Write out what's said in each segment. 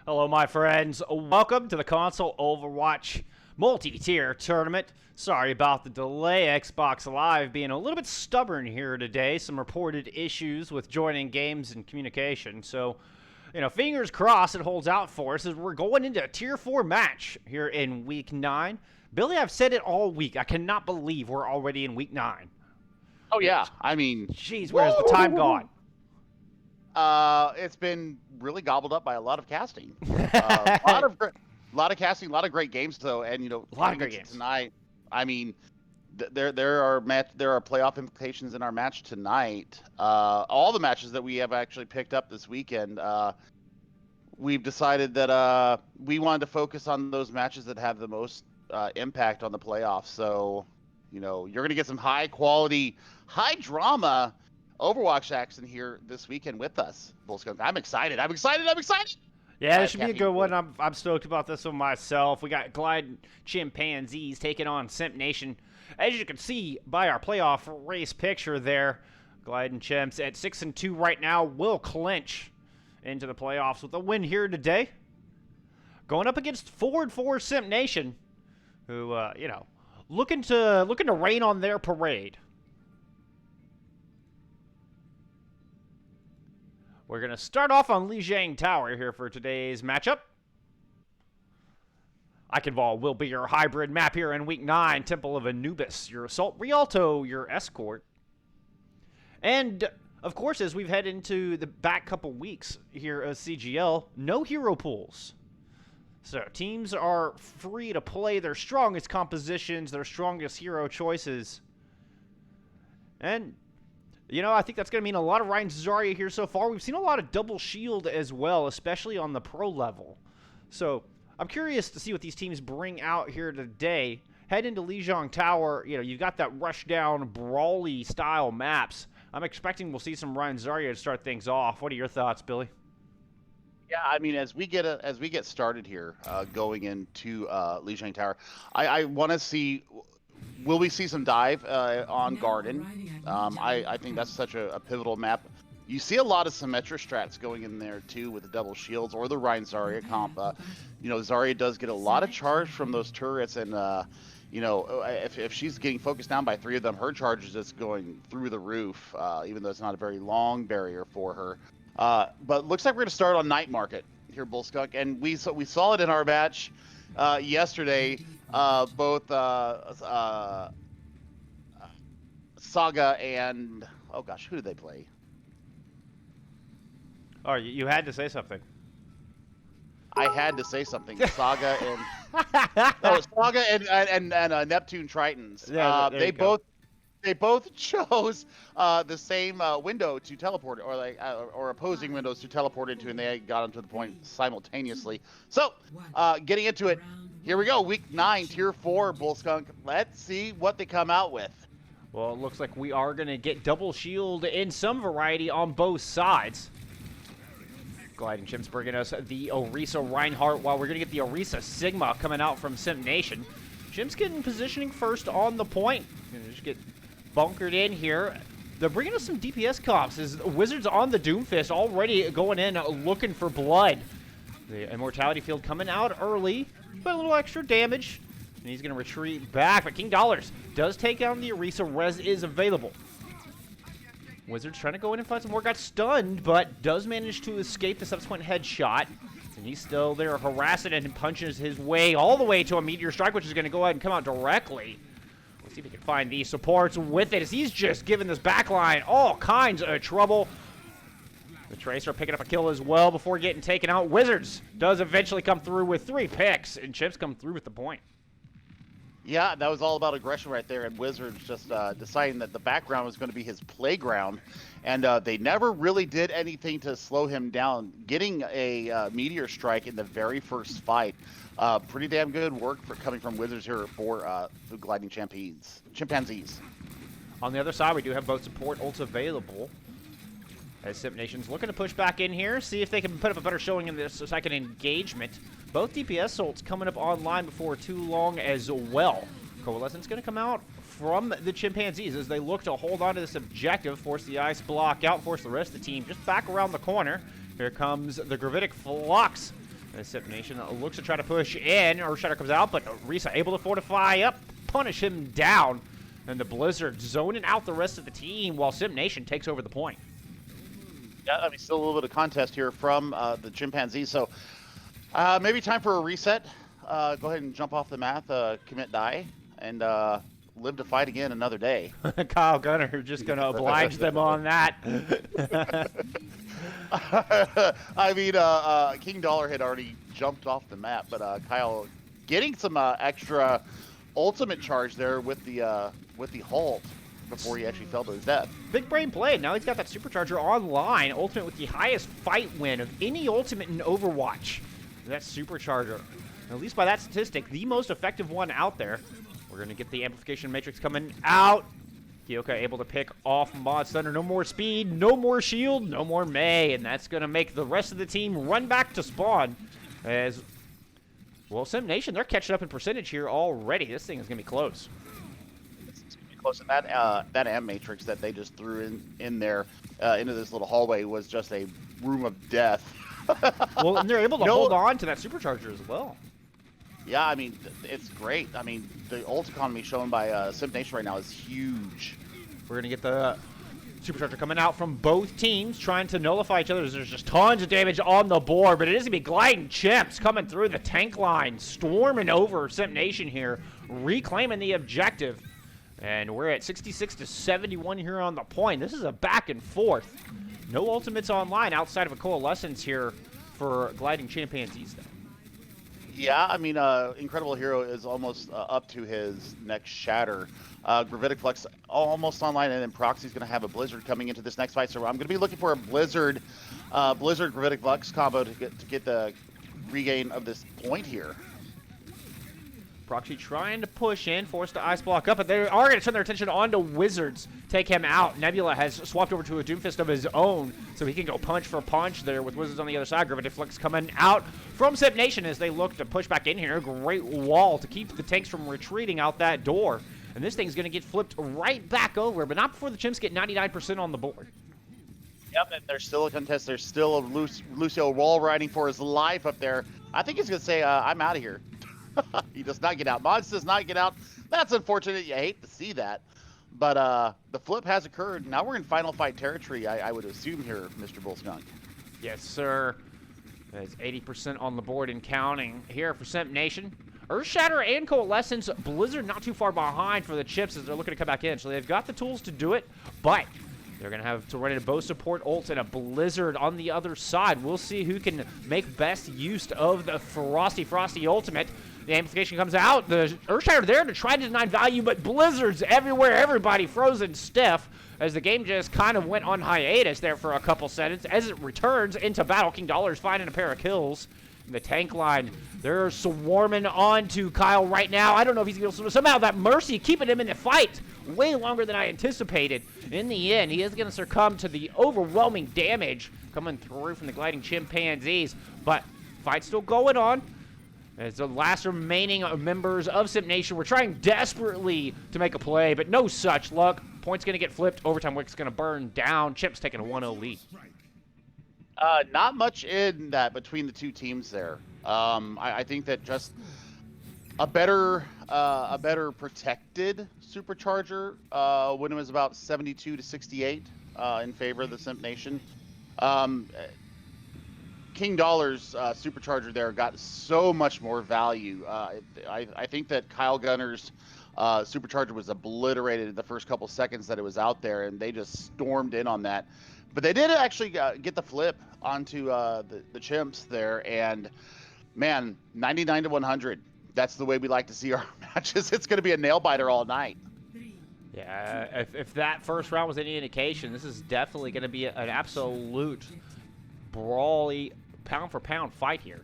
Hello, my friends. Welcome to the console Overwatch multi-tier tournament. Sorry about the delay. Xbox Live being a little bit stubborn here today. Some reported issues with joining games and communication. So, fingers crossed it holds out for us as we're going into a tier 4 match here in week 9. Billy, I've said it all week. I cannot believe we're already in week 9. Oh yeah, I mean, jeez, where's the time gone? It's been really gobbled up by a lot of casting. A lot of casting, a lot of great games though, and a lot of great games tonight. I mean, there are playoff implications in our match tonight. All the matches that we have actually picked up this weekend, we've decided that we wanted to focus on those matches that have the most impact on the playoffs. So, you're going to get some high quality, high drama Overwatch action here this weekend with us. I'm excited. Yeah, this should be a good one. I'm stoked about this one myself. We got Glide Chimpanzees taking on Simp Nation. As you can see by our playoff race picture there, Glide and Chimps at 6-2 right now will clinch into the playoffs with a win here today. Going up against 4-4 Simp Nation, who looking to rain on their parade. We're going to start off on Lijiang Tower here for today's matchup. Eichenwald will be your hybrid map here in Week 9. Temple of Anubis, your Assault Rialto, your Escort. And, of course, as we've head into the back couple weeks here at CGL, no hero pools. So teams are free to play their strongest compositions, their strongest hero choices. And I think that's going to mean a lot of Ryan Zarya here so far. We've seen a lot of double shield as well, especially on the pro level. So I'm curious to see what these teams bring out here today. Head into Lijiang Tower. You've got that rush down, brawly style maps. I'm expecting we'll see some Ryan Zarya to start things off. What are your thoughts, Billy? Yeah, I mean, as we get started here, going into Lijiang Tower, I want to see. Will we see some dive on Garden? I think that's such a pivotal map. You see a lot of Symmetra strats going in there too with the double shields or the Ryan Zarya comp. Zarya does get a lot of charge from those turrets, and if she's getting focused down by 3 of them, her charge is just going through the roof. Even though it's not a very long barrier for her. But looks like we're gonna start on Night Market here, Bullskunk, and we saw it in our match yesterday. Both Saga and who did they play? Oh, you had to say something. I had to say something. Saga and Neptune Tritons. Yeah, they both chose the same window to teleport, or opposing windows to teleport into, and they got them to the point simultaneously. So, getting into it. Here we go, Week 9, Tier 4, Bullskunk. Let's see what they come out with. Well, it looks like we are going to get double shield in some variety on both sides. Gliding Chimps bringing us the Orisa Reinhardt, while we're going to get the Orisa Sigma coming out from Simp Nation. Chimps getting positioning first on the point. Going to just get bunkered in here. They're bringing us some DPS comps. As Wizards on the Doomfist already going in looking for blood. The Immortality Field coming out early, but a little extra damage. And he's going to retreat back, but King Dollars does take down the Orisa. Res is available. Wizards trying to go in and find some more. Got stunned, but does manage to escape the subsequent headshot. And he's still there harassing it and punches his way all the way to a Meteor Strike, which is going to go ahead and come out directly. Let's see if we can find the supports with it, as he's just giving this backline all kinds of trouble. The Tracer picking up a kill as well before getting taken out. Wizards does eventually come through with 3 picks, and Chimps come through with the point. Yeah, that was all about aggression right there, and Wizards just deciding that the background was going to be his playground, and they never really did anything to slow him down. Getting a Meteor Strike in the very first fight, pretty damn good work coming from Wizards here for the Gliding Chimpanzees. On the other side, we do have both support ults available. As Simp Nation's looking to push back in here, see if they can put up a better showing in this second engagement. Both DPS ults coming up online before too long as well. Coalescence going to come out from the Chimpanzees as they look to hold on to this objective, force the ice block out, force the rest of the team just back around the corner. Here comes the Gravitic Flux As Simp Nation looks to try to push in. Earthshatter comes out, but Orisa able to fortify up, punish him down. And the Blizzard zoning out the rest of the team while Simp Nation takes over the point. Yeah, I mean, still a little bit of contest here from the Chimpanzees. So maybe time for a reset. Go ahead and jump off the math, commit die, and live to fight again another day. Kyle Gunner just going to oblige them on that. I mean, King Dollar had already jumped off the map, but Kyle getting some extra ultimate charge there with the halt before he actually fell to his death. Big brain play. Now he's got that supercharger online. Ultimate with the highest fight win of any ultimate in Overwatch. That supercharger. At least by that statistic, the most effective one out there. We're going to get the amplification matrix coming out. Kyoka able to pick off Mod's Thunder. No more speed, no more shield, no more Mei. And that's going to make the rest of the team run back to spawn. As, well, Simp Nation, they're catching up in percentage here already. This thing is going to be close. It's going to be close. And that amp matrix that they just threw in there into this little hallway was just a room of death. Well, and they're able to hold on to that supercharger as well. Yeah, I mean, it's great. I mean, the ult economy shown by Simp Nation right now is huge. We're going to get the supercharger coming out from both teams, trying to nullify each other. There's just tons of damage on the board, but it is going to be gliding chimps coming through the tank line, storming over Simp Nation here, reclaiming the objective. And we're at 66 to 71 here on the point. This is a back and forth. No ultimates online outside of a coalescence here for gliding Chimpanzees, though. Yeah, I mean, Incredible Hero is almost up to his next shatter. Gravitic Flux almost online, and then Proxy's going to have a Blizzard coming into this next fight. So I'm going to be looking for a Blizzard Gravitic Flux combo to get the regain of this point here. Proxy trying to push in, force the ice block up, but they are going to turn their attention onto Wizards, take him out. Nebula has swapped over to a Doomfist of his own, so he can go punch for punch there with Wizards on the other side. Gravitic Flux coming out from Simp Nation as they look to push back in here. Great wall to keep the tanks from retreating out that door. And this thing's going to get flipped right back over, but not before the Chimps get 99% on the board. Yep, and there's still a contest. There's still a Lucio wall riding for his life up there. I think he's going to say, I'm out of here. He does not get out. Mods does not get out. That's unfortunate. You hate to see that. But the flip has occurred. Now we're in final fight territory, I would assume here, Mr. Bullskunk. Yes, sir. That's 80% on the board and counting here for Simp Nation. Earthshatter and Coalescence, Blizzard not too far behind for the Chips as they're looking to come back in. So they've got the tools to do it, but they're going to have to run into both support ults and a Blizzard on the other side. We'll see who can make best use of the Frosty ultimate. The amplification comes out. The Earthshatter there to try to deny value, but Blizzards everywhere. Everybody frozen stiff as the game just kind of went on hiatus there for a couple seconds. As it returns into battle, King Dollar's finding a pair of kills. In the tank line, they're swarming onto Kyle right now. I don't know if he's going to somehow that Mercy keeping him in the fight way longer than I anticipated. In the end, he is going to succumb to the overwhelming damage coming through from the gliding Chimpanzees. But fight's still going on. As the last remaining members of Simp Nation were trying desperately to make a play, but no such luck. Point's going to get flipped. Overtime Wick's going to burn down. Chip's taking a 1-0 lead. Not much in that between the two teams there. I think that just a better protected supercharger when it was about 72 to 68 in favor of the Simp Nation. King Dollar's supercharger there got so much more value. I think that Kyle Gunner's supercharger was obliterated in the first couple seconds that it was out there, and they just stormed in on that. But they did actually get the flip onto the Chimps there, and man, 99 to 100. That's the way we like to see our matches. It's going to be a nail biter all night. Yeah, if that first round was any indication, this is definitely going to be an absolute brawly pound-for-pound fight here.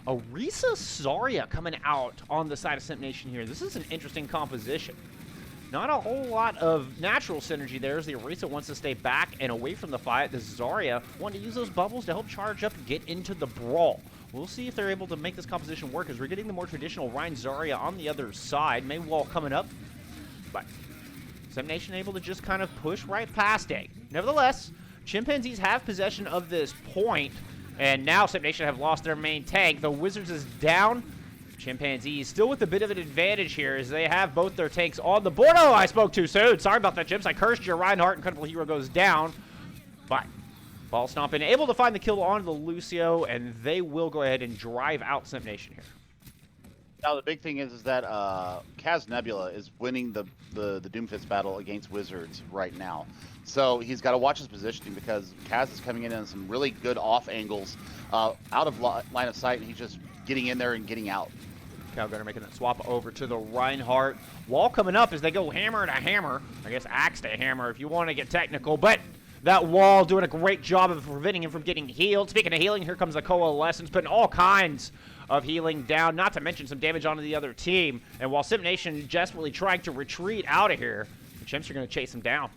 Orisa Zarya coming out on the side of Simp Nation here. This is an interesting composition. Not a whole lot of natural synergy there as the Orisa wants to stay back and away from the fight. The Zarya wanting to use those bubbles to help charge up and get into the brawl. We'll see if they're able to make this composition work as we're getting the more traditional Ryan Zarya on the other side. Maywall coming up, but Simp Nation able to just kind of push right past it. Nevertheless, Chimpanzees have possession of this point And now Simp Nation have lost their main tank. The Wizards is down. Chimpanzees still with a bit of an advantage here as they have both their tanks on the board. Oh, I spoke too soon. Sorry about that, Chips. I cursed you. Reinhardt, Incredible Hero goes down. But ball stomping, able to find the kill onto the Lucio, and they will go ahead and drive out Simp Nation here. Now the big thing is that Kaz Nebula is winning the Doomfist battle against Wizards right now. So he's got to watch his positioning because Kaz is coming in on some really good off angles, out of line of sight, and he's just getting in there and getting out. Calgunner making that swap over to the Reinhardt. Wall coming up as they go hammer to hammer. I guess axe to hammer if you want to get technical, but that wall doing a great job of preventing him from getting healed. Speaking of healing, here comes the Coalescence, putting all kinds of healing down, not to mention some damage onto the other team. And while Simp Nation desperately trying to retreat out of here, the Chimps are going to chase him down.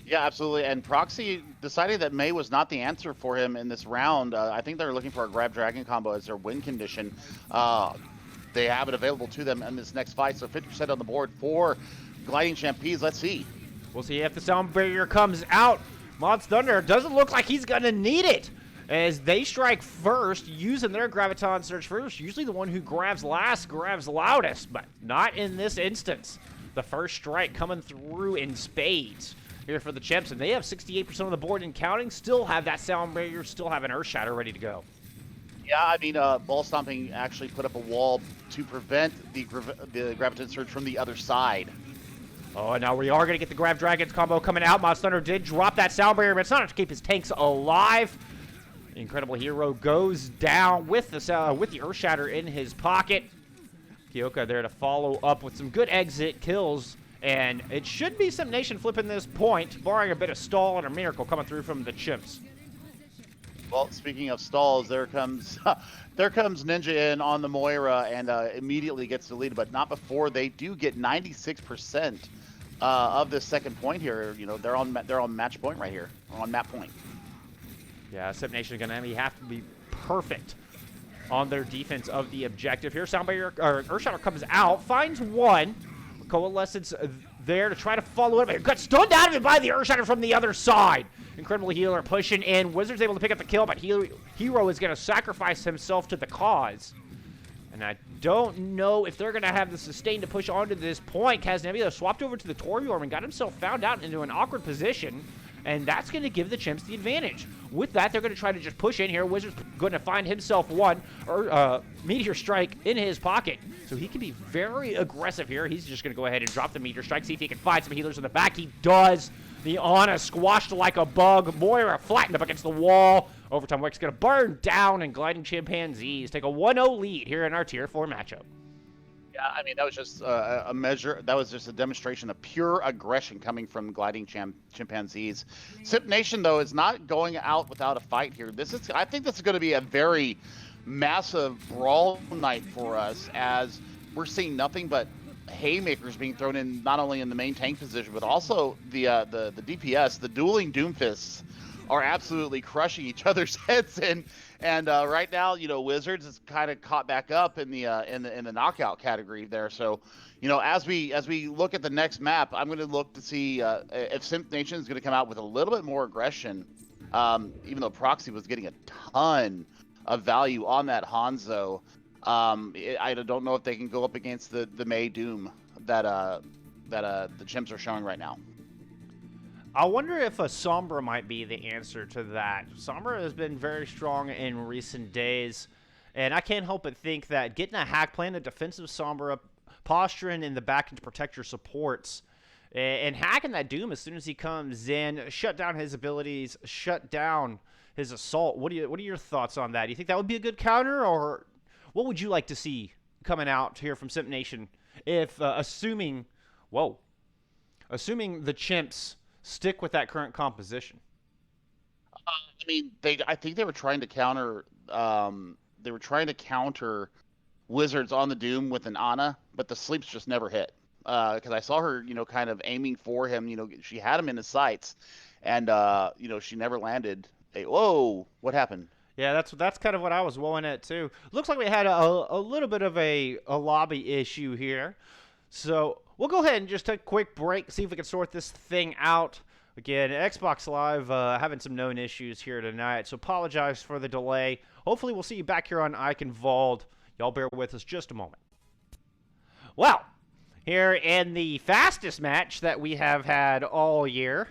Yeah, absolutely. And Proxy decided that May was not the answer for him in this round. I think they're looking for a Grab Dragon combo as their win condition. They have it available to them in this next fight, so 50% on the board for Gliding Chimpanzees. Let's see. We'll see if the sound barrier comes out. Mod's Thunder doesn't look like he's going to need it as they strike first, using their Graviton Surge first. Usually the one who grabs last grabs loudest, but not in this instance. The first strike coming through in spades here for the Chimps, and they have 68% of the board and counting, still have that sound barrier, still have an Earth Shatter ready to go. Yeah, I mean, Ball Stomping actually put up a wall to prevent the Graviton Surge from the other side. Oh, and now we are going to get the Grab Dragons combo coming out. Mod's Thunder did drop that sound barrier, but it's not enough to keep his tanks alive. Incredible Hero goes down with the Earth Shatter in his pocket. Kyoka there to follow up with some good exit kills. And it should be Simp Nation flipping this point, barring a bit of stall and a miracle coming through from the Chimps. Well, speaking of stalls, there comes Ninja in on the Moira and immediately gets deleted, but not before they do get 96% of the second point here. You know, they're on match point right here, on map point. Yeah, Simp Nation are going to have to be perfect on their defense of the objective here. Sound Barrier, or Earth Shatter comes out, finds one. Coalescence there to try to follow it. Got stunned out of it by the Earth Shatter from the other side. Incredible Healer pushing in. Wizards able to pick up the kill, but Hero is going to sacrifice himself to the cause. And I don't know if they're going to have the sustain to push onto this point. Kaz Nebula swapped over to the Torbjorn and got himself found out into an awkward position. And that's going to give the Chimps the advantage. With that, they're going to try to just push in here. Wizards going to find himself one, or Meteor Strike in his pocket. So he can be very aggressive here. He's just going to go ahead and drop the Meteor Strike, see if he can find some healers in the back. He does. The Ana squashed like a bug. Moira flattened up against the wall. Overtime Wick's going to burn down, and Gliding Chimpanzees take a 1-0 lead here in our Tier 4 matchup. Yeah, I mean, that was just a measure. That was just a demonstration of pure aggression coming from Gliding Chimpanzees. Simp Nation, though, is not going out without a fight here. I think this is going to be a very massive brawl night for us, as we're seeing nothing but haymakers being thrown in, not only in the main tank position, but also the DPS. The dueling Doomfists are absolutely crushing each other's heads in. And right now, you know, Wizards is kind of caught back up in the knockout category there. So, you know, as we look at the next map, I'm going to look to see if Simp Nation is going to come out with a little bit more aggression. Even though Proxy was getting a ton of value on that Hanzo, I don't know if they can go up against the May Doom that the Chimps are showing right now. I wonder if a Sombra might be the answer to that. Sombra has been very strong in recent days, and I can't help but think that getting a hack plan, a defensive Sombra, posturing in the back to protect your supports, and hacking that Doom as soon as he comes in, shut down his abilities, shut down his assault. What are your thoughts on that? Do you think that would be a good counter, or what would you like to see coming out here from Simp Nation if, assuming the Chimps stick with that current composition? I mean, I think they were trying to counter. They were trying to counter Wizards on the Doom with an Ana, but the sleeps just never hit. Because I saw her, you know, kind of aiming for him. You know, she had him in his sights, and you know, she never landed. Whoa! What happened? Yeah, that's kind of what I was wowing at too. Looks like we had a little bit of a lobby issue here. So we'll go ahead and just take a quick break, see if we can sort this thing out. Again, Xbox Live having some known issues here tonight, so apologize for the delay. Hopefully we'll see you back here on Icon Vault. Y'all bear with us just a moment. Well, here in the fastest match that we have had all year,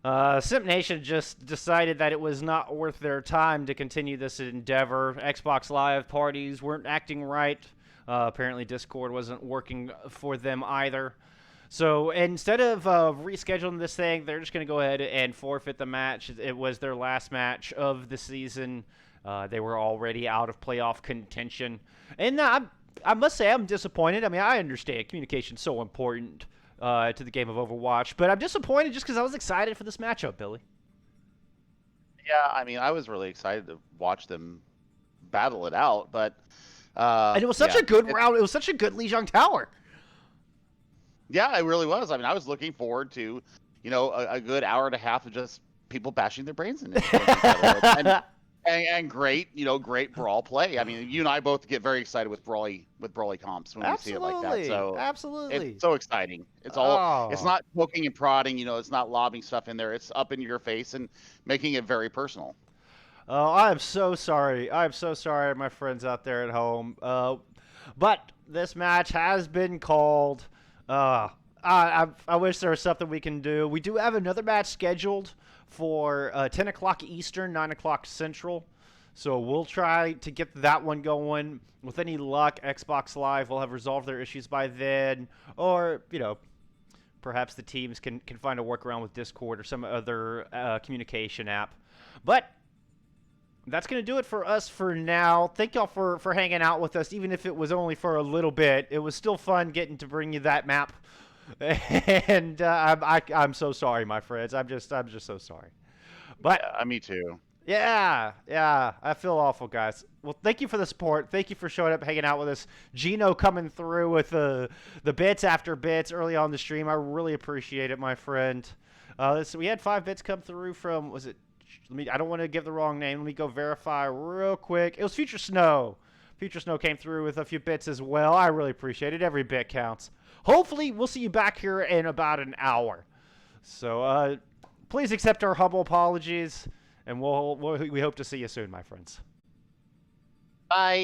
Simp Nation just decided that it was not worth their time to continue this endeavor. Xbox Live parties weren't acting right. Apparently Discord wasn't working for them either. So instead of rescheduling this thing, they're just going to go ahead and forfeit the match. It was their last match of the season. They were already out of playoff contention. And I must say I'm disappointed. I mean, I understand communication's so important to the game of Overwatch, but I'm disappointed just because I was excited for this matchup, Billy. Yeah, I mean, I was really excited to watch them battle it out, but... and it was such a good round. It was such a good Lijiang Tower. Yeah, it really was. I mean, I was looking forward to, a good hour and a half of just people bashing their brains in it. and great, great brawl play. I mean, you and I both get very excited with brawly comps when we see it like that. So absolutely, it's so exciting. It's all. It's not poking and prodding. It's not lobbing stuff in there. It's up in your face and making it very personal. Oh, I'm so sorry. I'm so sorry, my friends out there at home. But this match has been called. I wish there was something we can do. We do have another match scheduled for 10 o'clock Eastern, 9 o'clock Central. So we'll try to get that one going. With any luck, Xbox Live will have resolved their issues by then. Or, perhaps the teams can find a workaround with Discord or some other communication app. But that's going to do it for us for now. Thank y'all for hanging out with us, even if it was only for a little bit. It was still fun getting to bring you that map. And I'm so sorry, my friends. I'm just so sorry. But yeah, me too. Yeah, I feel awful, guys. Well, thank you for the support. Thank you for showing up, hanging out with us. Gino coming through with the bits after bits early on the stream. I really appreciate it, my friend. We had 5 bits come through from, was it? I don't want to give the wrong name. Let me go verify real quick. It was Future Snow. Future Snow came through with a few bits as well. I really appreciate it. Every bit counts. Hopefully, we'll see you back here in about an hour. So, please accept our humble apologies, and we hope to see you soon, my friends. Bye.